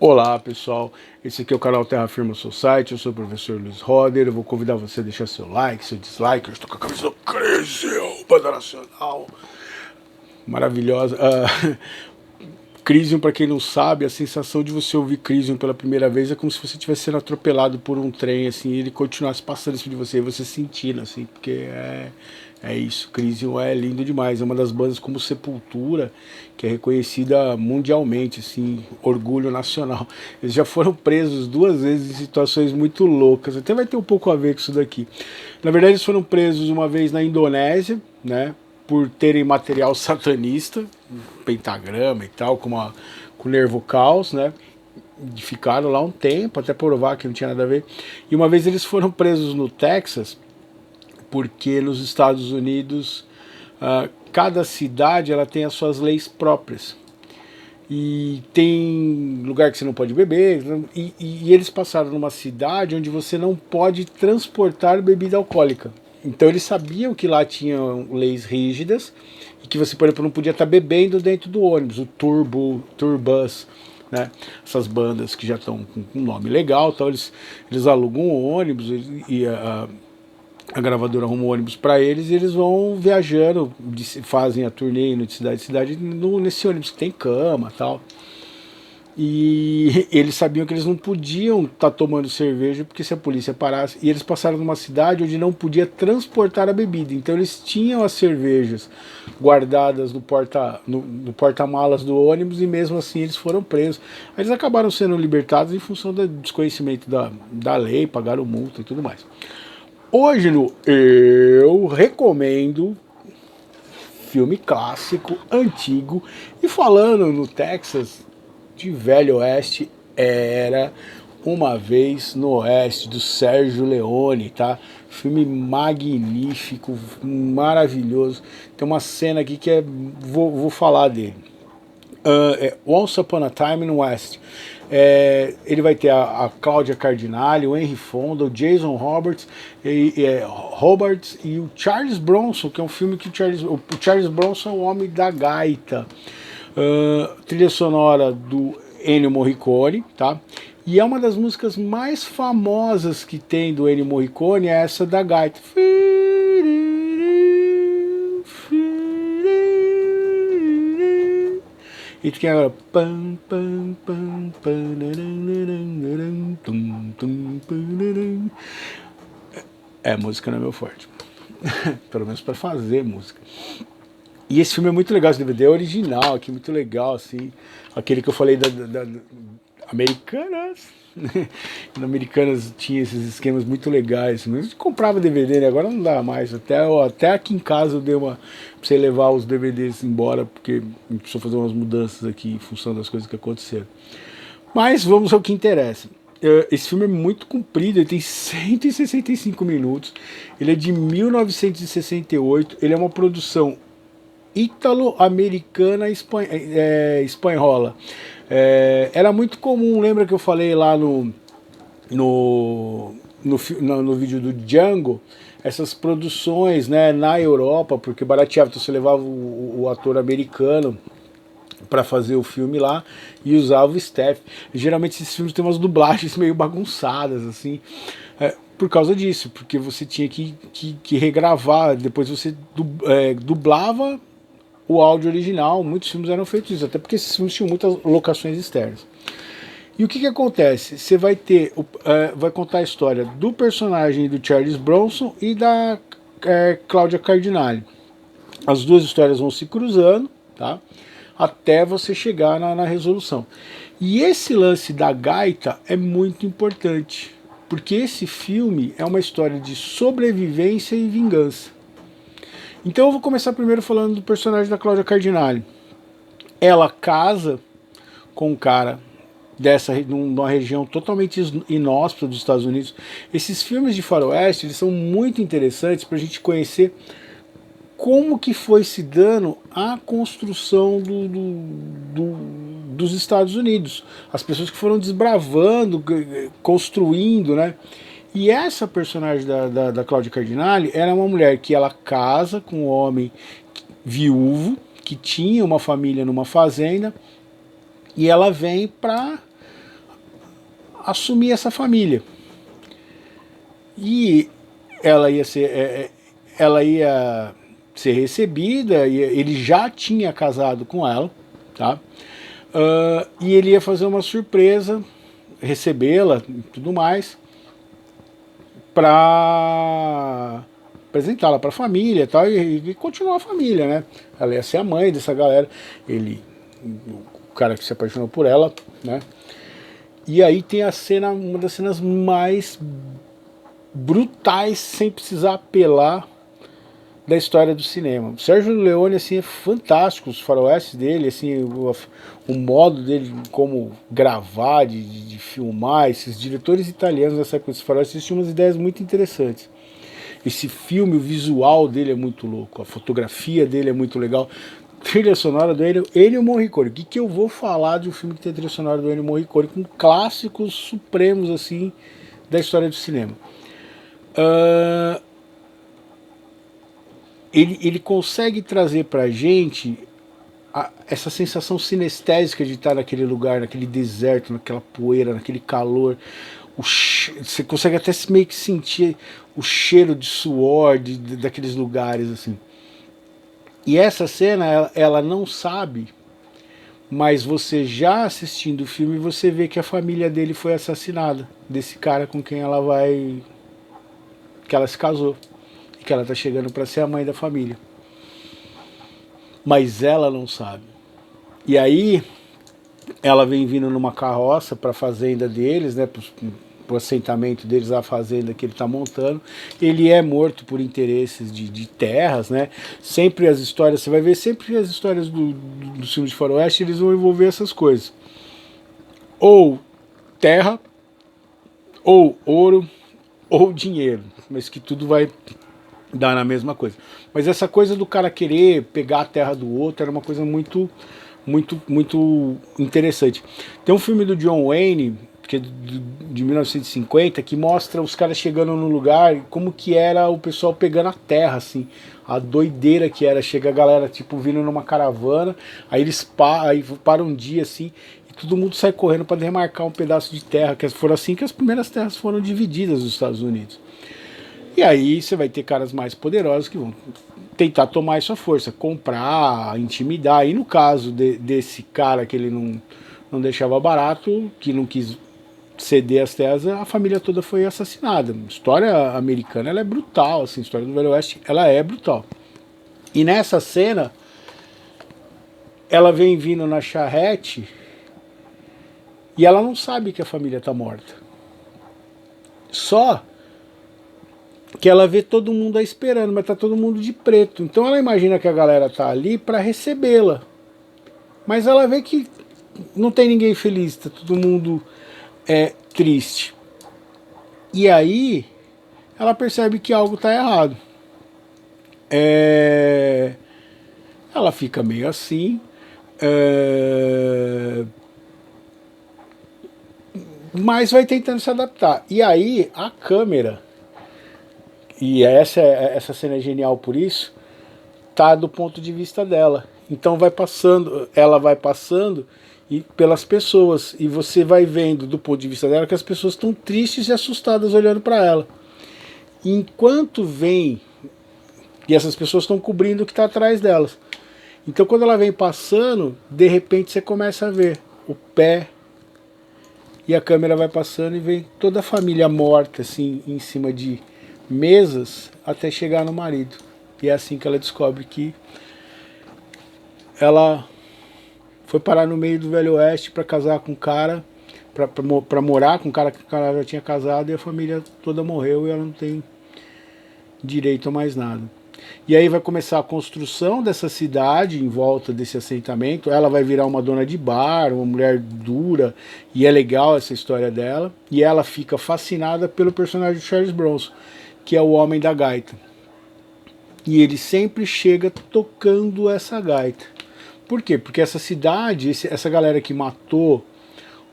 Olá pessoal, esse aqui é o canal Terra Firma Society, eu sou o professor Luiz Roder, eu vou convidar você a deixar seu like, seu dislike, eu estou com a camisa do Crisium, banda nacional, maravilhosa. Crisium, para quem não sabe, a sensação de você ouvir Crisium pela primeira vez é como se você estivesse sendo atropelado por um trem, assim, e ele continuasse passando isso de você, e você sentindo, assim, porque é isso, Crisium é lindo demais, é uma das bandas como Sepultura, que é reconhecida mundialmente, assim, orgulho nacional. Eles já foram presos 2 vezes em situações muito loucas, até vai ter um pouco a ver com isso daqui. Na verdade, eles foram presos uma vez na Indonésia, né, por terem material satanista, pentagrama e tal, com nervo caos, né? Ficaram lá um tempo até provar que não tinha nada a ver. E uma vez eles foram presos no Texas, porque nos Estados Unidos cada cidade ela tem as suas leis próprias. E tem lugar que você não pode beber, e eles passaram numa cidade onde você não pode transportar bebida alcoólica. Então eles sabiam que lá tinham leis rígidas e que você, por exemplo, não podia estar bebendo dentro do ônibus, o Turbus, né? Essas bandas que já estão com um nome legal, então eles alugam um ônibus e a gravadora arruma um ônibus para eles e eles vão viajando, fazem a turnê de cidade em cidade nesse ônibus que tem cama e tal. E eles sabiam que eles não podiam estar tomando cerveja porque se a polícia parasse. E eles passaram numa cidade onde não podia transportar a bebida. Então eles tinham as cervejas guardadas no porta-malas do ônibus e mesmo assim eles foram presos. Aí eles acabaram sendo libertados em função do desconhecimento da lei, pagaram multa e tudo mais. Hoje eu recomendo filme clássico, antigo, e falando no Texas, de Velho Oeste, era Uma Vez no Oeste, do Sérgio Leone, tá? Filme magnífico, maravilhoso. Tem uma cena aqui que vou falar dele. Once Upon a Time in West. Ele vai ter a Cláudia Cardinale, o Henry Fonda, o Jason Roberts e o Charles Bronson, que é um filme que o Charles Bronson é o homem da gaita. Trilha sonora do Ennio Morricone, tá? E é uma das músicas mais famosas que tem do Ennio Morricone, é essa da gaita. E que agora. Música não é meu forte. Pelo menos para fazer música. E esse filme é muito legal, esse DVD é original aqui, muito legal, assim. Aquele que eu falei da Americanas. Na Americanas tinha esses esquemas muito legais. A gente comprava DVD, né? Agora não dá mais. Até aqui em casa eu dei uma. Pra você levar os DVDs embora, porque a gente precisou fazer umas mudanças aqui em função das coisas que aconteceram. Mas vamos ao que interessa. Esse filme é muito comprido, ele tem 165 minutos. Ele é de 1968. Ele é uma produção ítalo-americana espanhola. Era muito comum, lembra que eu falei lá no vídeo do Django, essas produções, né, na Europa, porque barateava, então você levava o ator americano para fazer o filme lá e usava o staff. Geralmente esses filmes têm umas dublagens meio bagunçadas, assim, por causa disso, porque você tinha que regravar, depois você dublava o áudio original. Muitos filmes eram feitos isso, até porque esses filmes tinham muitas locações externas. E o que acontece? Você vai ter, vai contar a história do personagem do Charles Bronson e da Cláudia Cardinale. As duas histórias vão se cruzando, tá? Até você chegar na resolução. E esse lance da gaita é muito importante, porque esse filme é uma história de sobrevivência e vingança. Então eu vou começar primeiro falando do personagem da Cláudia Cardinale. Ela casa com um cara numa região totalmente inóspita dos Estados Unidos. Esses filmes de faroeste, eles são muito interessantes para a gente conhecer como que foi se dando a construção dos Estados Unidos. As pessoas que foram desbravando, construindo, né? E essa personagem da Cláudia Cardinale era uma mulher que ela casa com um homem viúvo, que tinha uma família numa fazenda, e ela vem para assumir essa família. E ela ia ser, ela ia ser recebida, e ele já tinha casado com ela, tá? E ele ia fazer uma surpresa, recebê-la e tudo mais, para apresentá-la para a família tal, e continuar a família, né? Ela ia ser a mãe dessa galera, o cara que se apaixonou por ela, né? E aí tem a cena, uma das cenas mais brutais, sem precisar apelar, da história do cinema. O Sérgio Leone assim, é fantástico, os faroestes dele, assim, o modo dele como gravar, de filmar, esses diretores italianos nessa época dos faroestes tinham umas ideias muito interessantes. Esse filme, o visual dele é muito louco, a fotografia dele é muito legal. Trilha sonora do Ennio Morricone. O que eu vou falar de um filme que tem trilha sonora do Ennio Morricone com clássicos supremos assim da história do cinema? Ele consegue trazer pra gente essa sensação sinestésica de estar naquele lugar, naquele deserto, naquela poeira, naquele calor. Você consegue até meio que sentir o cheiro de suor daqueles lugares assim. E essa cena, ela não sabe, mas você já assistindo o filme, você vê que a família dele foi assassinada, desse cara com quem ela vai, que ela se casou, e que ela tá chegando para ser a mãe da família. Mas ela não sabe. E aí ela vem vindo numa carroça para a fazenda deles, né, pro assentamento deles, a fazenda que ele está montando. Ele é morto por interesses de terras, né? Sempre as histórias, você vai ver sempre as histórias dos filmes de faroeste, eles vão envolver essas coisas. Ou terra, ou ouro, ou dinheiro, mas que tudo vai dar na mesma coisa. Mas essa coisa do cara querer pegar a terra do outro era uma coisa muito interessante. Tem um filme do John Wayne, que é de 1950, que mostra os caras chegando no lugar, como que era o pessoal pegando a terra, assim, a doideira que era. Chega a galera, tipo, vindo numa caravana, aí eles param um dia, assim, e todo mundo sai correndo para demarcar um pedaço de terra, que foram assim que as primeiras terras foram divididas nos Estados Unidos. E aí você vai ter caras mais poderosos que vão tentar tomar essa força, comprar, intimidar. E no caso desse cara que ele não deixava barato, que não quis ceder as terras, a família toda foi assassinada. A história americana, ela é brutal, assim, a história do Velho Oeste, ela é brutal. E nessa cena, ela vem vindo na charrete e ela não sabe que a família está morta. Só que ela vê todo mundo aí esperando, mas tá todo mundo de preto. Então ela imagina que a galera tá ali para recebê-la. Mas ela vê que não tem ninguém feliz, tá todo mundo triste. E aí ela percebe que algo tá errado. Ela fica meio assim, mas vai tentando se adaptar. E aí a câmera, e essa cena é genial por isso, tá do ponto de vista dela. Então ela vai passando e pelas pessoas, e você vai vendo do ponto de vista dela que as pessoas estão tristes e assustadas olhando para ela. E enquanto vem, e essas pessoas estão cobrindo o que está atrás delas. Então quando ela vem passando, de repente você começa a ver o pé, e a câmera vai passando e vem toda a família morta assim em cima de mesas até chegar no marido. E é assim que ela descobre que ela foi parar no meio do Velho Oeste para casar com um cara, para morar com um cara que o cara já tinha casado, e a família toda morreu e ela não tem direito a mais nada. E aí vai começar a construção dessa cidade em volta desse assentamento. Ela vai virar uma dona de bar, uma mulher dura, e é legal essa história dela. E ela fica fascinada pelo personagem de Charles Bronson, que é o homem da gaita. E ele sempre chega tocando essa gaita. Por quê? Porque essa cidade, essa galera que matou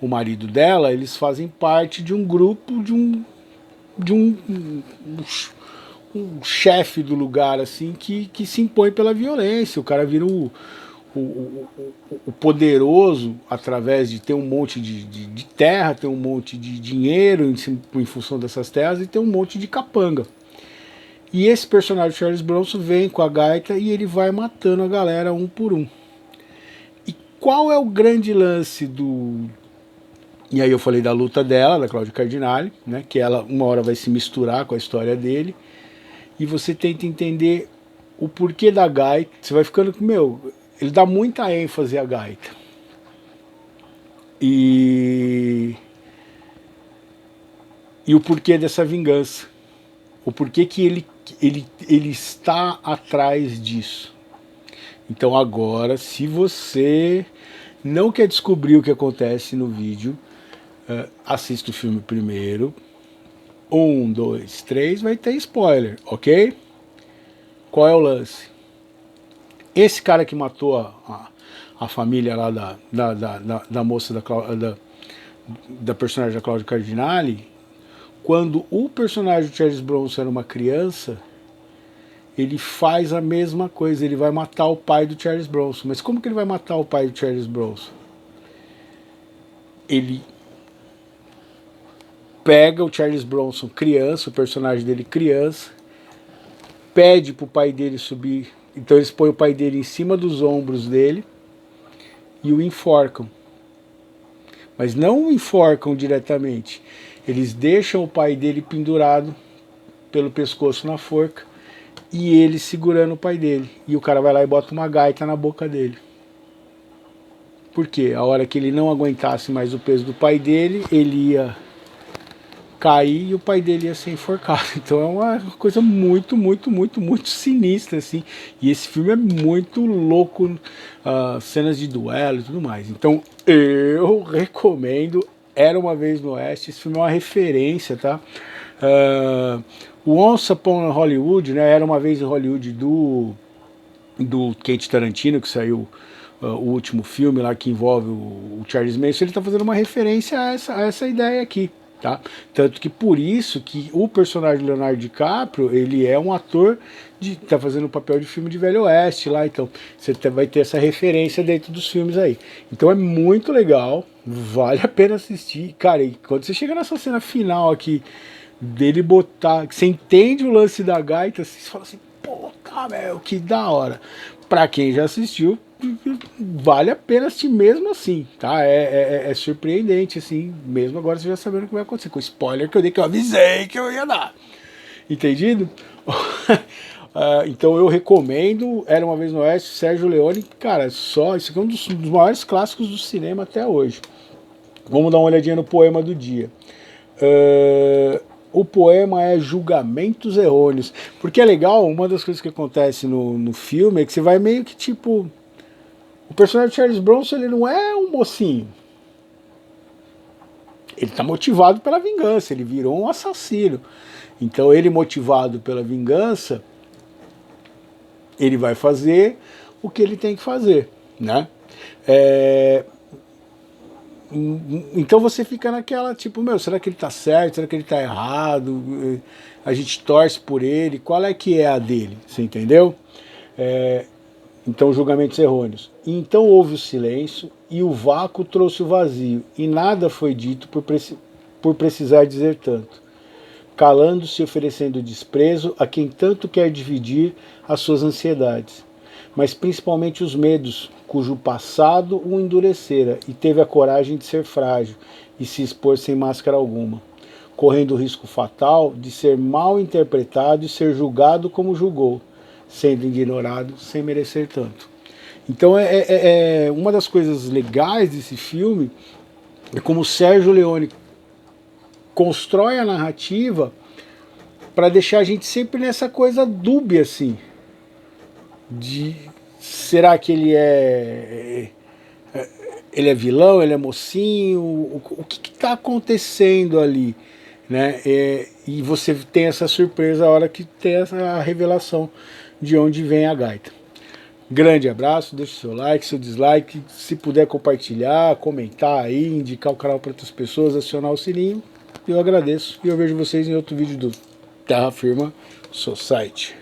o marido dela, eles fazem parte de um grupo, de um chefe do lugar, assim, que se impõe pela violência. O cara vira o poderoso, através de ter um monte de terra, ter um monte de dinheiro em função dessas terras, e ter um monte de capanga. E esse personagem, Charles Bronson, vem com a gaita e ele vai matando a galera um por um. E qual é o grande lance do... E aí eu falei da luta dela, da Cláudia Cardinale, né, que ela uma hora vai se misturar com a história dele, e você tenta entender o porquê da gaita. Você vai ficando com, ele dá muita ênfase à gaita. E o porquê dessa vingança. O porquê que ele está atrás disso. Então agora, se você não quer descobrir o que acontece no vídeo, assista o filme primeiro. 1, 2, 3, vai ter spoiler, ok? Qual é o lance? Esse cara que matou a família lá da moça, da personagem da Cláudia Cardinale, quando o personagem do Charles Bronson era uma criança, ele faz a mesma coisa, ele vai matar o pai do Charles Bronson. Mas como que ele vai matar o pai do Charles Bronson? Ele pega o Charles Bronson criança, o personagem dele criança, pede pro pai dele subir, então eles põem o pai dele em cima dos ombros dele e o enforcam. Mas não o enforcam diretamente, eles deixam o pai dele pendurado pelo pescoço na forca e ele segurando o pai dele. E o cara vai lá e bota uma gaita na boca dele. Por quê? A hora que ele não aguentasse mais o peso do pai dele, ele ia cair e o pai dele ia ser enforcado. Então é uma coisa muito, muito, muito, muito sinistra, assim. E esse filme é muito louco, cenas de duelo e tudo mais. Então eu recomendo Era Uma Vez no Oeste. Esse filme é uma referência, tá? O Once Upon a Hollywood, né? Era Uma Vez em Hollywood do Quentin Tarantino, que saiu o último filme lá que envolve o Charles Manson. Ele está fazendo uma referência a essa ideia aqui. Tá? Tanto que por isso que o personagem de Leonardo DiCaprio, ele é um ator que tá fazendo um papel de filme de Velho Oeste lá, então você vai ter essa referência dentro dos filmes aí. Então é muito legal, vale a pena assistir. Cara, e quando você chega nessa cena final aqui, dele botar, você entende o lance da gaita, você fala assim, pô, cara, que da hora. Pra quem já assistiu, vale a pena assistir mesmo assim, tá? É surpreendente, assim, mesmo agora você já sabendo o que vai acontecer, com o spoiler que eu dei, que eu avisei que eu ia dar. Entendido? Então eu recomendo Era Uma Vez no Oeste, Sérgio Leone, cara, isso aqui é um dos maiores clássicos do cinema até hoje. Vamos dar uma olhadinha no poema do dia. O poema é Julgamentos Errôneos. Porque é legal, uma das coisas que acontece no filme é que você vai meio que tipo... O personagem de Charles Bronson, ele não é um mocinho. Ele está motivado pela vingança, ele virou um assassino. Então ele, motivado pela vingança, ele vai fazer o que ele tem que fazer, né? Então você fica naquela, tipo, será que ele tá certo? Será que ele tá errado? A gente torce por ele. Qual é que é a dele? Você entendeu? Então, julgamentos errôneos. Então houve o silêncio, e o vácuo trouxe o vazio, e nada foi dito por precisar dizer tanto. Calando-se, oferecendo desprezo a quem tanto quer dividir as suas ansiedades, mas principalmente os medos, cujo passado o endurecera, e teve a coragem de ser frágil, e se expor sem máscara alguma, correndo o risco fatal de ser mal interpretado e ser julgado como julgou, sendo ignorado sem merecer tanto. Então uma das coisas legais desse filme é como o Sérgio Leone constrói a narrativa para deixar a gente sempre nessa coisa dúbia, assim, de será que ele é vilão, ele é mocinho, o que está acontecendo ali, né? E você tem essa surpresa a hora que tem essa revelação de onde vem a gaita. Grande abraço, deixe seu like, seu dislike, se puder compartilhar, comentar aí, indicar o canal para outras pessoas, acionar o sininho, eu agradeço e eu vejo vocês em outro vídeo do Terra Firma Society.